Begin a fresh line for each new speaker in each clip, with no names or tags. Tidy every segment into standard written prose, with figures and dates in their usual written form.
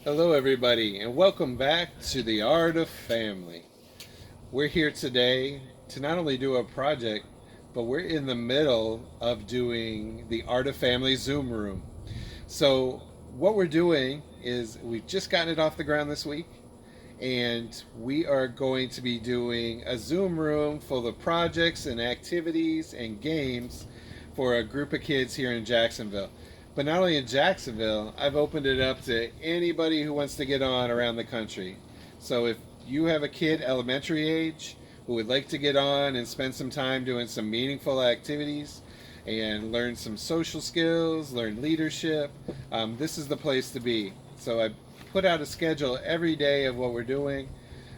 Hello, everybody, and welcome back to the Art of Family. We're here today to not only do a project, but we're in the middle of doing the Art of Family Zoom room. So, what we're doing is we've just gotten it off the ground this week, and we are going to be doing a Zoom room full of projects and activities and games for a group of kids here in Jacksonville. But not only in Jacksonville, I've opened it up to anybody who wants to get on around the country. So if you have a kid elementary age who would like to get on and spend some time doing some meaningful activities and learn some social skills, learn leadership, this is the place to be. So I put out a schedule every day of what we're doing.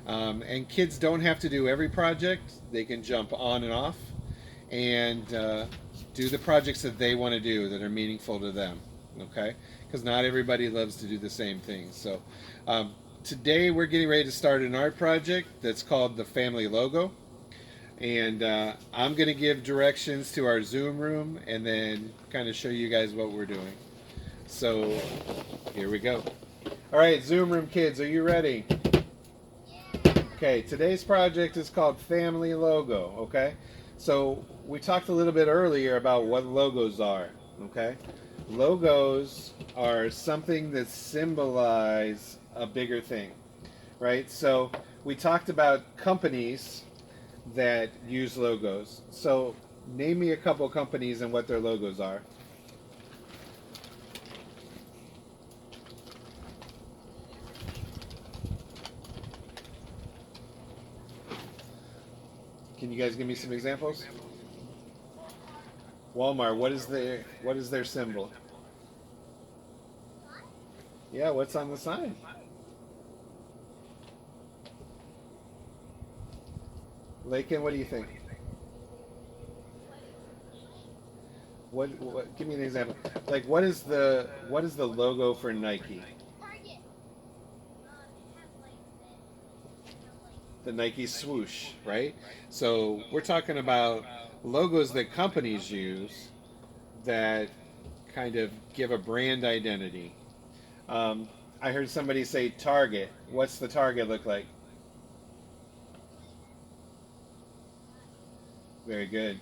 And kids don't have to do every project, they can jump on and off and do the projects that they want to do that are meaningful to them. Okay? Because not everybody loves to do the same things. So today we're getting ready to start an art project that's called the Family Logo. And I'm going to give directions to our Zoom room and then kind of show you guys what we're doing. So here we go. All right, Zoom room kids, are you ready? Okay, today's project is called Family Logo, okay? So we talked a little bit earlier about what logos are, okay? Logos are something that symbolize a bigger thing, right? So we talked about companies that use logos. So name me a couple companies and what their logos are. Can you guys give me some examples? Walmart, what is their symbol? Yeah, what's on the sign? Lakin, what do you think? What give me an example. Like what is the logo for Nike? The Nike swoosh, right? So we're talking about logos that companies use that kind of give a brand identity. Um, I heard somebody say Target. What's the Target look like? Very good.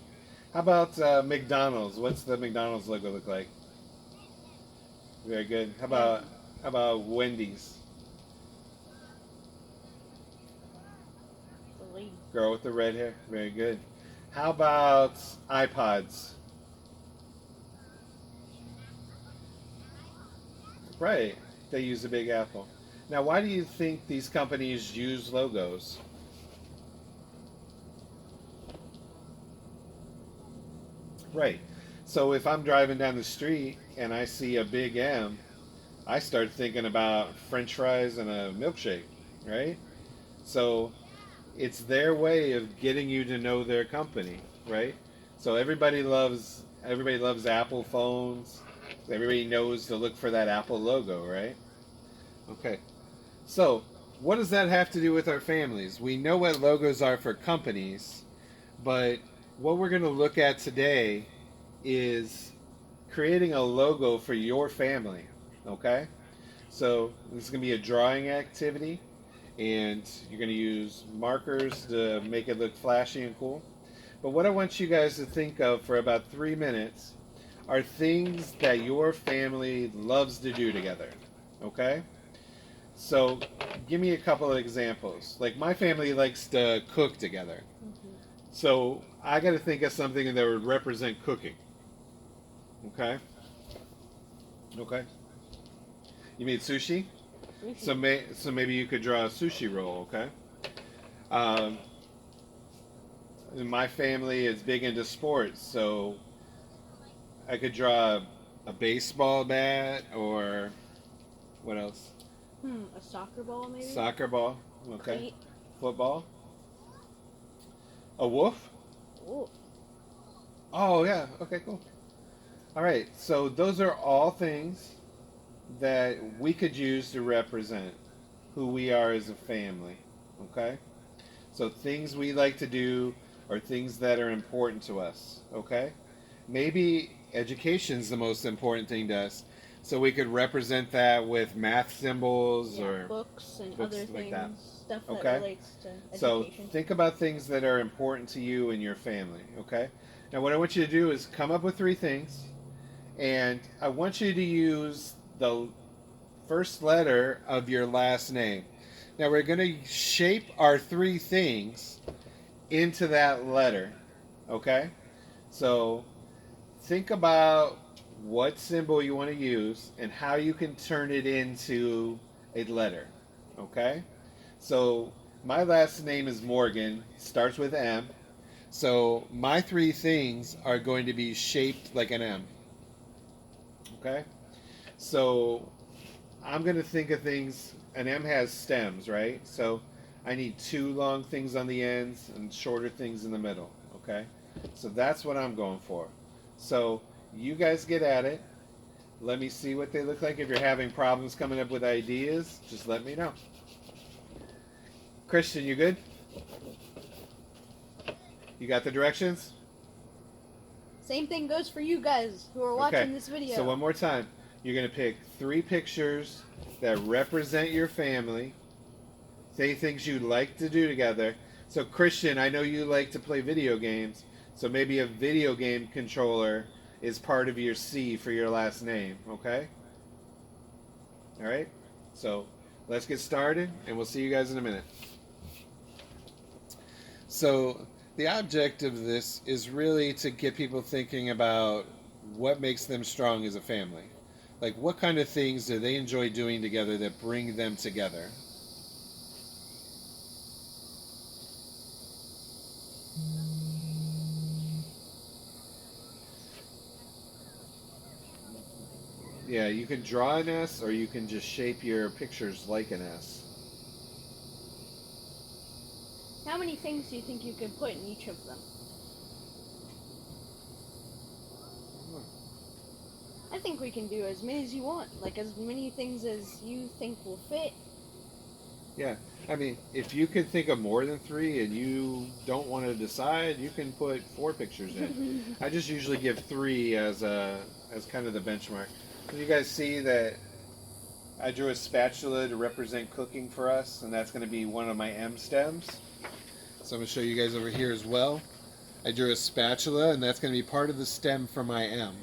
How about McDonald's? What's the McDonald's logo look like? Very good. How about Wendy's?
The lady.
Girl with the red hair. Very good. How about iPods? Right. They use a big apple. Now, why do you think these companies use logos? Right. So if I'm driving down the street and I see a big M, I start thinking about French fries and a milkshake, right? So it's their way of getting you to know their company, right? So everybody loves Apple phones. Everybody knows to look for that Apple logo, right? Okay. So, what does that have to do with our families? We know what logos are for companies, but what we're going to look at today is creating a logo for your family, okay? So, this is going to be a drawing activity, and you're going to use markers to make it look flashy and cool. But what I want you guys to think of for about 3 minutes are things that your family loves to do together, okay? So, give me a couple of examples. Like, my family likes to cook together.
Mm-hmm.
So, I got to think of something that would represent cooking. Okay? Okay. You mean sushi? So maybe you could draw a sushi roll, okay? Um, my family is big into sports, so I could draw a baseball bat or what else?
A soccer ball maybe?
Soccer ball, okay?
Cleat.
Football? A wolf?
Oh.
Oh, yeah, okay, cool. All right, so those are all things that we could use to represent who we are as a family. Okay? So things we like to do are things that are important to us. Okay? Maybe education's the most important thing to us. So we could represent that with math symbols
Yeah,
or
books and
books
other
like
things,
that.
stuff that
Okay?
relates to
So
education.
think about things that are important to you and your family, okay? Now, what I want you to do is come up with three things, and I want you to use the first letter of your last name. Now, we're going to shape our three things into that letter, okay? So think about what symbol you want to use and how you can turn it into a letter, okay? So my last name is Morgan, starts with M. So my three things are going to be shaped like an M, okay? So I'm going to think of things, an M has stems, right? So I need two long things on the ends and shorter things in the middle, okay? So that's what I'm going for. So you guys get at it. Let me see what they look like. If you're having problems coming up with ideas, just let me know. Christian, you good? You got the directions?
Same thing goes for you guys who are watching
Okay.
this video.
So one more time. You're going to pick three pictures that represent your family. Say things you like to do together. So Christian, I know you like to play video games. So maybe a video game controller is part of your C for your last name, okay? All right? So let's get started and we'll see you guys in a minute. So the object of this is really to get people thinking about what makes them strong as a family. Like what kind of things do they enjoy doing together that bring them together? Yeah, you can draw an S or you can just shape your pictures like an S.
How many things do you think you could put in each of them? I think we can do as many as you want, like as many things as you think will fit.
Yeah, I mean, if you could think of more than three and you don't want to decide, you can put four pictures in. I just usually give three as kind of the benchmark. Can you guys see that I drew a spatula to represent cooking for us, and that's going to be one of my M stems. So I'm going to show you guys over here as well. I drew a spatula, and that's going to be part of the stem for my M.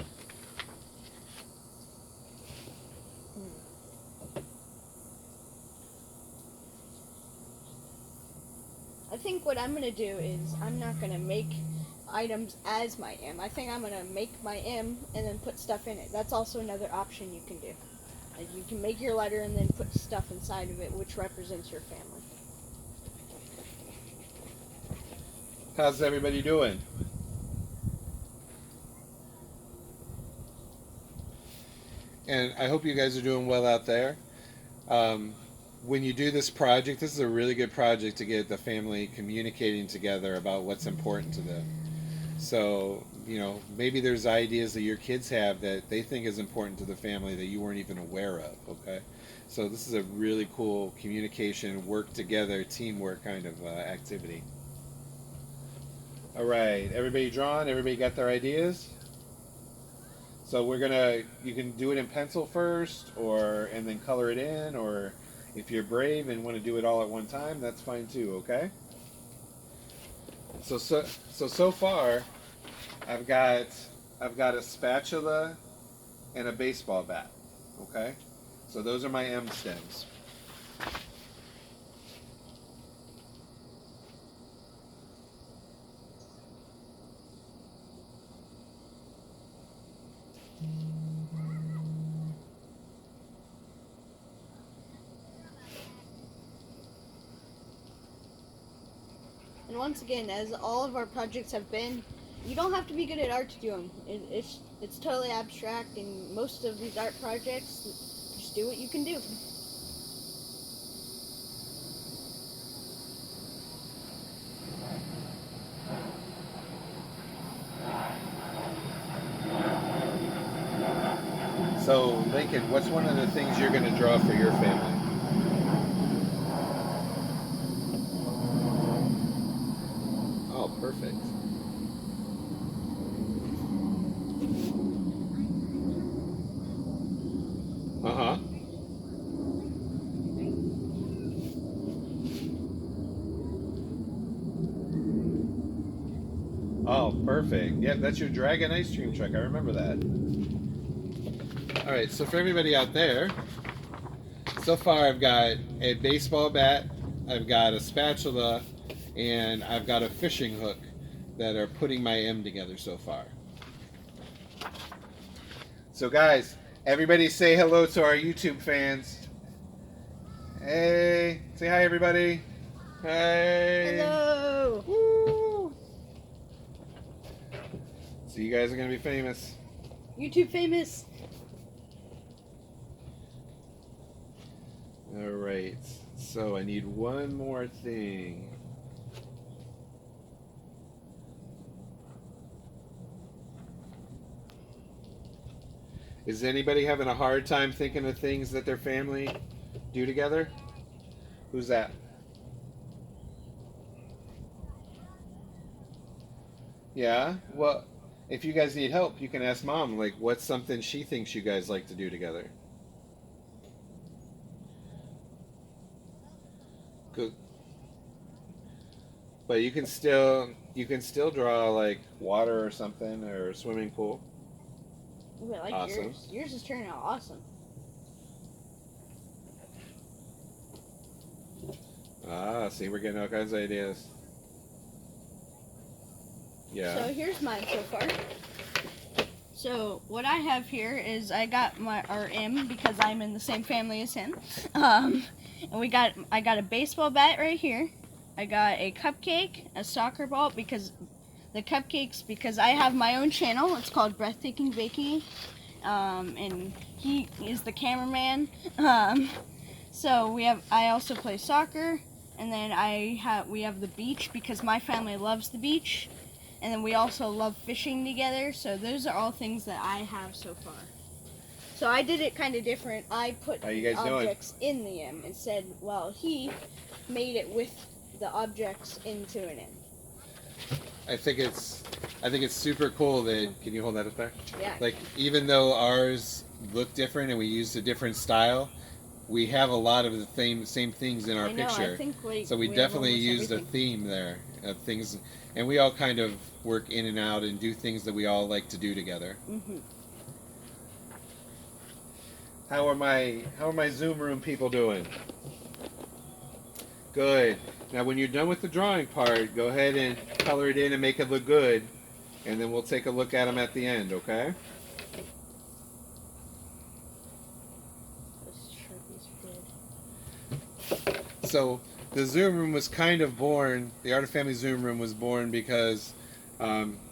I think what I'm gonna do is I'm not gonna make items as my M. I think I'm gonna make my M and then put stuff in it. That's also another option you can do. Like you can make your letter and then put stuff inside of it, which represents your family.
How's everybody doing? And I hope you guys are doing well out there. When you do this project, this is a really good project to get the family communicating together about what's important to them. So, maybe there's ideas that your kids have that they think is important to the family that you weren't even aware of, okay? So this is a really cool communication, work together, teamwork kind of activity. All right, everybody drawn? Everybody got their ideas? So you can do it in pencil first, and then color it in, or if you're brave and want to do it all at one time, that's fine too, okay? So far, I've got a spatula and a baseball bat, okay? So those are my M stems.
And once again, as all of our projects have been, you don't have to be good at art to do them. It's totally abstract, and most of these art projects, just do what you can do.
So, Lincoln, what's one of the things you're going to draw for your family? Oh, perfect. Oh, perfect. Yep, that's your Dragon ice cream truck. I remember that. All right, so for everybody out there, so far I've got a baseball bat, I've got a spatula, and I've got a fishing hook that are putting my M together so far. So guys, everybody say hello to our YouTube fans. Hey, say hi everybody. Hey.
Hello.
Woo. So you guys are gonna be famous.
YouTube famous.
All right. So I need one more thing. Is anybody having a hard time thinking of things that their family do together? Who's that? Yeah? Well, if you guys need help, you can ask mom, like, what's something she thinks you guys like to do together? Cool. But you can still draw like water or something or a swimming pool.
Ooh, I like
Awesome.
yours. Yours is turning out awesome.
Ah, see, we're getting all kinds of ideas. Yeah.
So here's mine so far. So what I have here is I got our M because I'm in the same family as him. And I got a baseball bat right here. I got a cupcake, a soccer ball because I have my own channel. It's called Breathtaking Baking. And he is the cameraman. So I also play soccer, and then we have the beach because my family loves the beach. And then we also love fishing together. So those are all things that I have so far. So I did it kind of different. I put
How you guys doing?
objects in the M and said, well, he made it with the objects into an M.
I think it's super cool that, can you hold that up there?
Yeah.
Like, even though ours look different and we used a different style, we have a lot of the same things in our
I know,
picture.
I think
So we
have
definitely
almost
used a
everything.
theme there of things, and we all kind of work in and out and do things that we all like to do together.
Mm-hmm.
How are my Zoom room people doing? Good. Now when you're done with the drawing part, go ahead and color it in and make it look good, and then we'll take a look at them at the end, okay?
This Sharpie's good.
So the Zoom room was kind of born, the Art of Family Zoom room was born because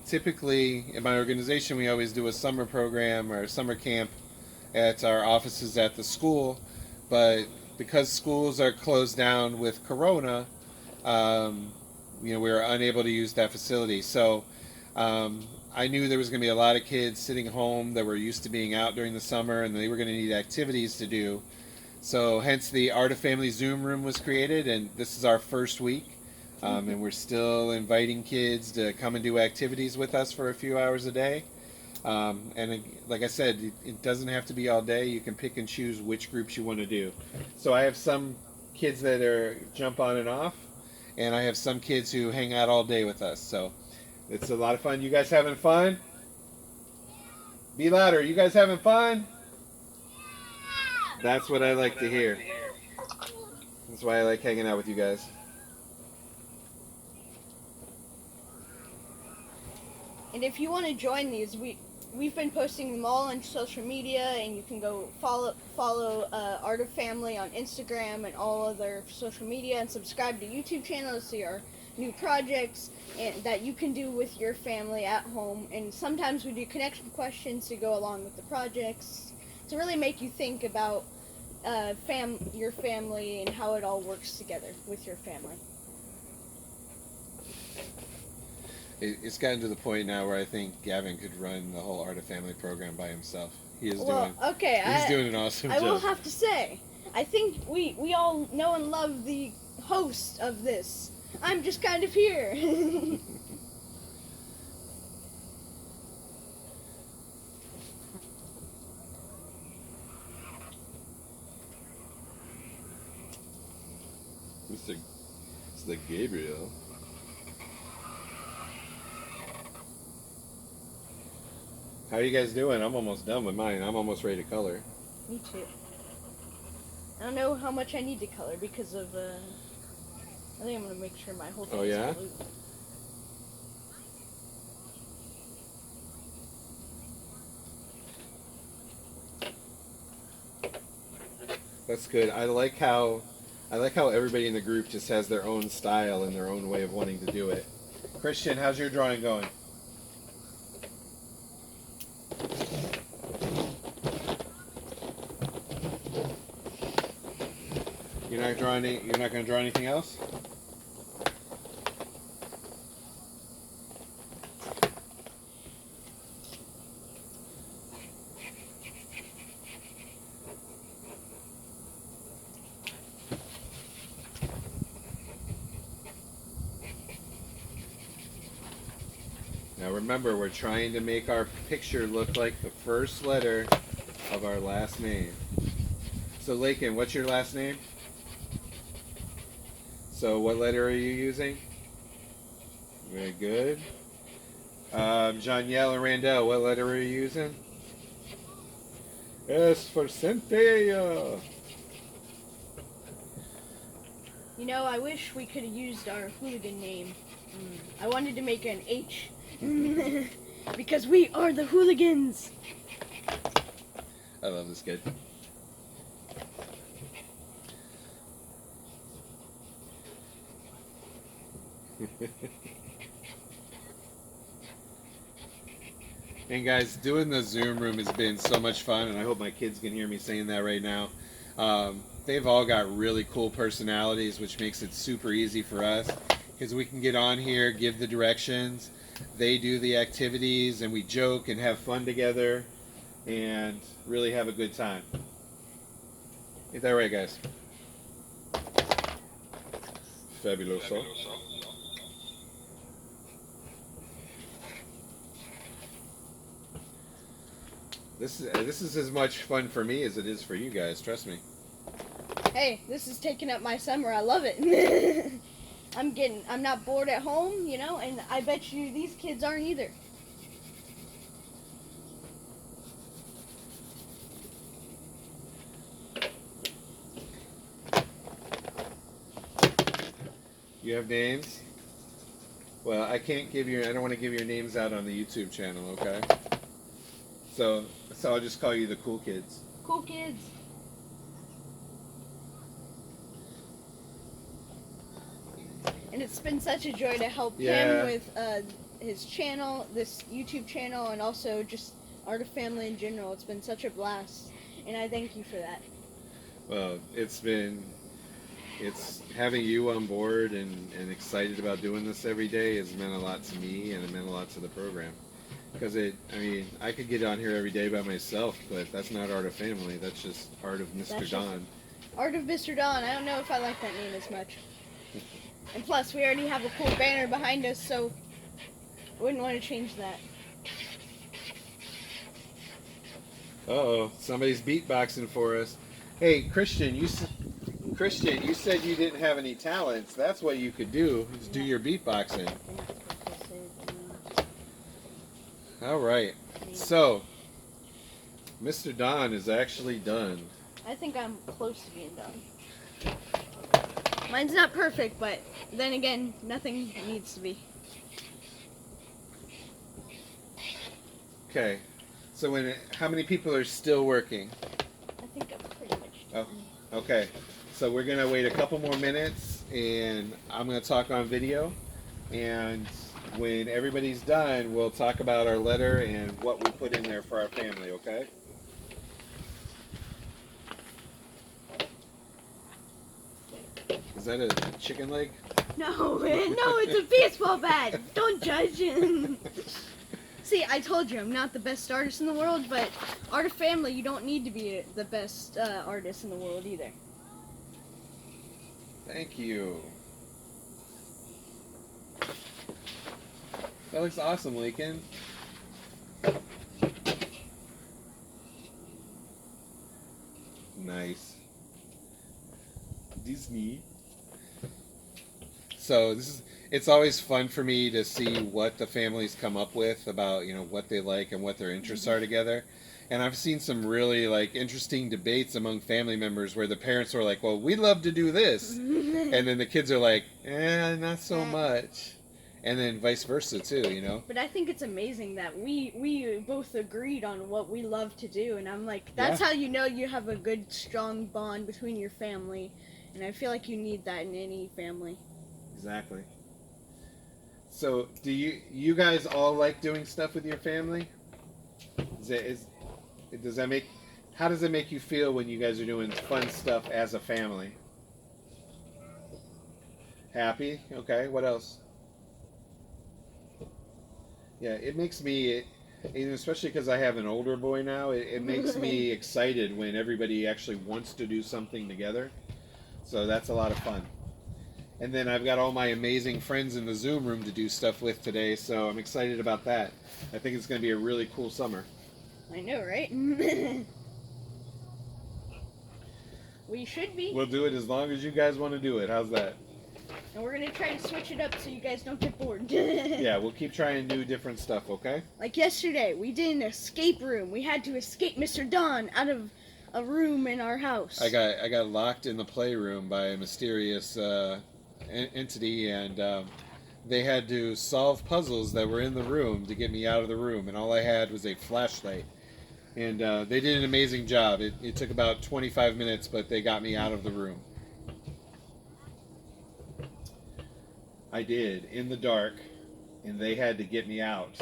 typically in my organization we always do a summer program or a summer camp at our offices at the school, but because schools are closed down with Corona, we were unable to use that facility. So I knew there was going to be a lot of kids sitting home that were used to being out during the summer, and they were going to need activities to do. So hence the Art of Family Zoom room was created, and this is our first week. And we're still inviting kids to come and do activities with us for a few hours a day. Like I said, it doesn't have to be all day. You can pick and choose which groups you want to do. So I have some kids that are jump on and off, and I have some kids who hang out all day with us. So it's a lot of fun. You guys having fun? Be louder. You guys having fun? That's what I like to hear. That's why I like hanging out with you guys.
And if you want to join these, we've been posting them all on social media, and you can go follow Art of Family on Instagram and all other social media, and subscribe to YouTube channels to see our new projects and that you can do with your family at home. And sometimes we do connection questions to go along with the projects to really make you think about your family and how it all works together with your family.
It's gotten to the point now where I think Gavin could run the whole Art of Family program by himself. He's doing an awesome job.
I will have to say, I think we all know and love the host of this. I'm just kind of here.
Mr. Gabriel. How are you guys doing? I'm almost done with mine. I'm almost ready to color.
Me too. I don't know how much I need to color because of, I think I'm going to make sure my whole thing
Oh, yeah?
is blue.
That's good. I like how everybody in the group just has their own style and their own way of wanting to do it. Christian, how's your drawing going? You're not going to draw anything else? Now remember, we're trying to make our picture look like the first letter of our last name. So Lakin, what's your last name? So what letter are you using? Very good. Janielle and Randall, what letter are you using? S for Centella.
You know, I wish we could have used our hooligan name. I wanted to make an H. Because we are the hooligans.
I love this kid. And guys, doing the Zoom room has been so much fun, and I hope my kids can hear me saying that right now. They've all got really cool personalities, which makes it super easy for us because we can get on here, give the directions, they do the activities, and we joke and have fun together and really have a good time. Ain't that right, guys? Fabuloso. This is as much fun for me as it is for you guys. Trust me.
Hey, this is taking up my summer. I love it. I'm not bored at home, you know, and I bet you these kids aren't either.
You have names? Well, I can't give you. I don't want to give your names out on the YouTube channel. Okay. So I'll just call you the cool kids.
Cool kids. And it's been such a joy to help him with his channel, this YouTube channel, and also just Art of Family in general. It's been such a blast, and I thank you for that.
Well, it's having you on board and excited about doing this every day has meant a lot to me, and it meant a lot to the program. Because I could get on here every day by myself, but that's not Art of Family. That's just Art of Mr. Don.
Art of Mr. Don. I don't know if I like that name as much. And plus, we already have a cool banner behind us, so I wouldn't want to change that.
Uh-oh, somebody's beatboxing for us. Hey, Christian, you said you didn't have any talents. That's what you could do, is do your beatboxing. All right. So, Mr. Don is actually done.
I think I'm close to being done. Mine's not perfect, but then again, nothing needs to be.
Okay. So how many people are still working?
I think I'm pretty much done.
Oh, okay. So we're going to wait a couple more minutes, and I'm going to talk on video. And when everybody's done, we'll talk about our letter and what we put in there for our family, okay? Is that a chicken leg?
No, it's a baseball bat. Don't judge. See, I told you I'm not the best artist in the world, but Art of Family, you don't need to be the best artist in the world either.
Thank you. That looks awesome, Lincoln. Nice. Disney. So it's always fun for me to see what the families come up with about what they like and what their interests are together. And I've seen some really like interesting debates among family members where the parents are like, "Well, we love to do this," and then the kids are like, not so much. And then vice versa too.
But I think it's amazing that we both agreed on what we love to do, and I'm like, that's how you know you have a good, strong bond between your family, and I feel like you need that in any family.
Exactly. So, do you guys all like doing stuff with your family? Does that make How does it make you feel when you guys are doing fun stuff as a family? Happy? Okay. What else? Yeah, it makes me, and especially because I have an older boy now, it makes me excited when everybody actually wants to do something together. So that's a lot of fun. And then I've got all my amazing friends in the Zoom room to do stuff with today, so I'm excited about that. I think it's going to be a really cool summer.
I know, right? We should be.
We'll do it as long as you guys want to do it. How's that?
And we're going to try to switch it up so you guys don't get bored.
Yeah, we'll keep trying to do different stuff, okay?
Like yesterday, we did an escape room. We had to escape Mr. Don out of a room in our house.
I got locked in the playroom by a mysterious entity, and they had to solve puzzles that were in the room to get me out of the room, and all I had was a flashlight. And they did an amazing job. It took about 25 minutes, but they got me out of the room. I did, in the dark, and they had to get me out.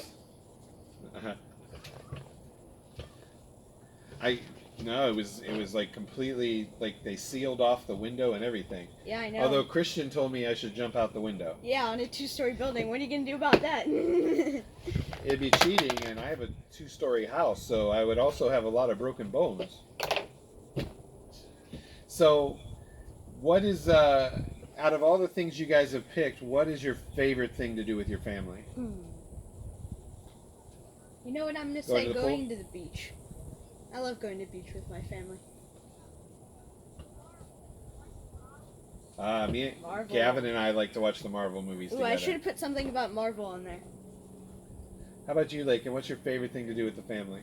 No, it was like completely, like they sealed off the window and everything.
Yeah, I know.
Although Christian told me I should jump out the window.
Yeah, on a 2-story building. What are you going to do about that?
It'd be cheating, and I have a 2-story house, so I would also have a lot of broken bones. So, what is, out of all the things you guys have picked, what is your favorite thing to do with your family?
You know what I'm going to
Going
say?
to the
Going
pool?
to the beach. I love going to the beach with my family.
Marvel. Gavin and I like to watch the Marvel movies
Ooh,
together.
I should have put something about Marvel on there.
How about you, Lake? And what's your favorite thing to do with the family?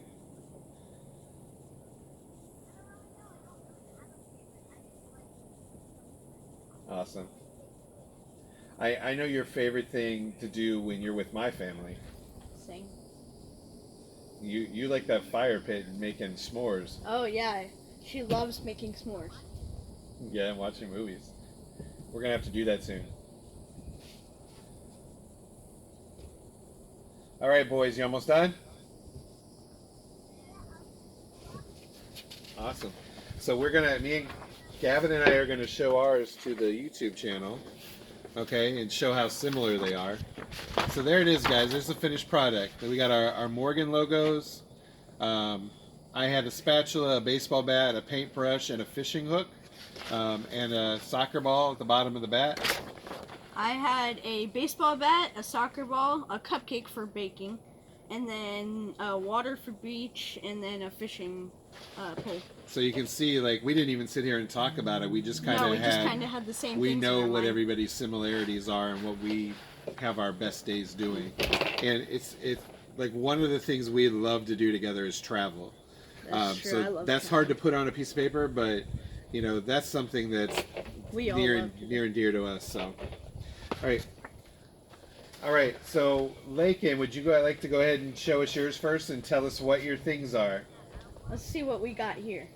Awesome. I know your favorite thing to do when you're with my family.
Sing.
You like that fire pit and making s'mores.
Oh, yeah. She loves making s'mores.
Yeah, and watching movies. We're going to have to do that soon. All right, boys, you almost done? Awesome. So me and Gavin and I are going to show ours to the YouTube channel, okay, and show how similar they are. So there it is, guys. There's the finished product. We got our Morgan logos. I had a spatula, a baseball bat, a paintbrush, and a fishing hook, and a soccer ball at the bottom of the bat.
I had a baseball bat, a soccer ball, a cupcake for baking, and then water for beach, and then a fishing pole.
So you can see, like, we didn't even sit here and talk about it. We just kind of
had the same.
We
things
know
in our
what
mind.
everybody's similarities are and what we have our best days doing. And it's like one of the things we love to do together is travel.
That's true. I
So
love
that's hard to put on a piece of paper, but that's something that's
We all
near
love to do.
and dear to us. So, all right. So, Lakin, would you like to go ahead and show us yours first and tell us what your things are?
Let's see what we got here.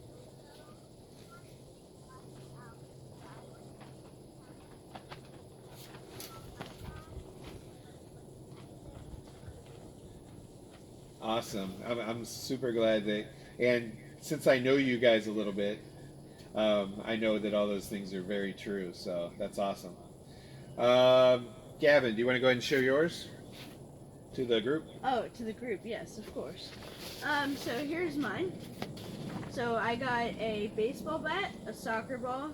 Awesome. I'm super glad and since I know you guys a little bit, I know that all those things are very true. So that's awesome. Gavin, do you want to go ahead and show yours to the group?
Oh, to the group, yes, of course. So here's mine. So I got a baseball bat, a soccer ball,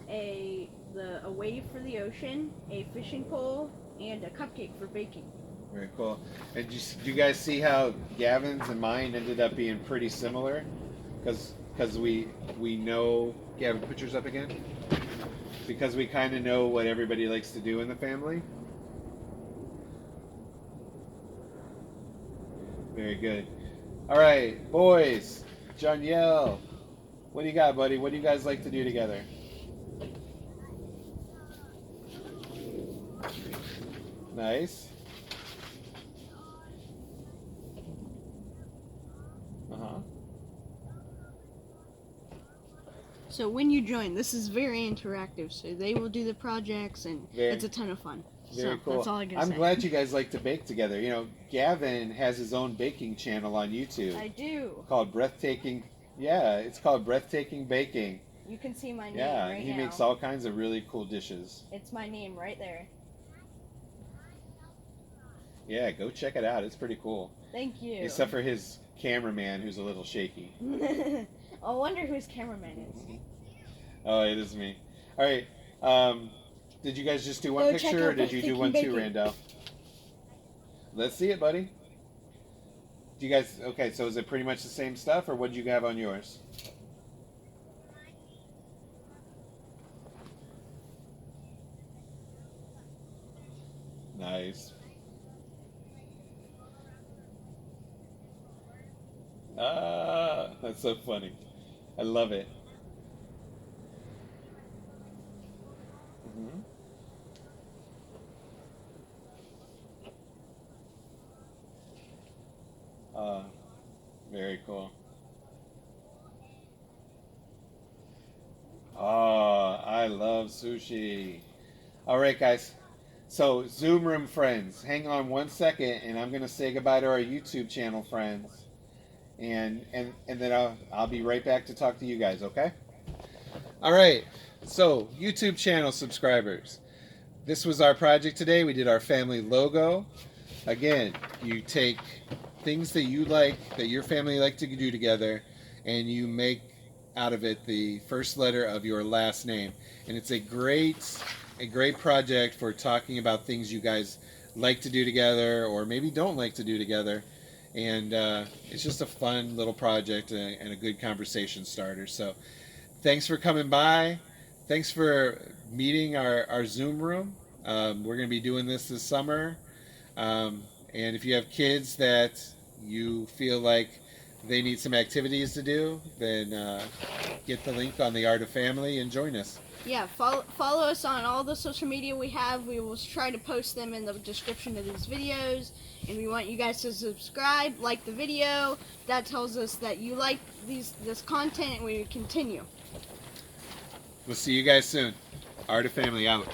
a wave for the ocean, a fishing pole, and a cupcake for baking.
Very cool. And do you guys see how Gavin's and mine ended up being pretty similar? Because we know. Gavin, put yours up again. because we kind of know what everybody likes to do in the family. Very good. All right, boys. Janielle, what do you got, buddy? What do you guys like to do together? Nice. Uh-huh.
So when you join, this is very interactive. So they will do the projects, and it's a ton of fun.
Very
so
cool.
That's all I can
I'm
say.
glad you guys like to bake together. You know, Gavin has his own baking channel on YouTube.
I do.
Called Breathtaking. Yeah, it's called Breathtaking Baking.
You can see my name
Yeah,
right
he
now.
makes all kinds of really cool dishes.
It's my name right there.
Yeah, go check it out. It's pretty cool.
Thank you.
Except for his cameraman, who's a little shaky.
I wonder who his cameraman is.
Oh, it is me. All right. Did you guys just do one
Go check
picture, or
out
did you do one
Breathtaking
too,
Baking.
Randall? Let's see it, buddy. Do you guys? Okay, so is it pretty much the same stuff, or what did you have on yours? Nice. Ah, that's so funny. I love it. Hmm. Uh, Very cool. Oh, I love sushi. All right, guys. So, Zoom room friends, hang on one second, and I'm gonna say goodbye to our YouTube channel friends, and then I'll be right back to talk to you guys. Okay? All right. So, YouTube channel subscribers, this was our project today. We did our family logo. Again, you take things that you like, that your family like to do together, and you make out of it the first letter of your last name. And it's a great project for talking about things you guys like to do together, or maybe don't like to do together. And it's just a fun little project and a good conversation starter. So thanks for coming by. Thanks for meeting our Zoom room. We're going to be doing this summer. And if you have kids that you feel like they need some activities to do, then get the link on the Art of Family and join us.
Yeah, follow us on all the social media we have. We will try to post them in the description of these videos. And we want you guys to subscribe, like the video. That tells us that you like this content, and we continue.
We'll see you guys soon. Art of Family out.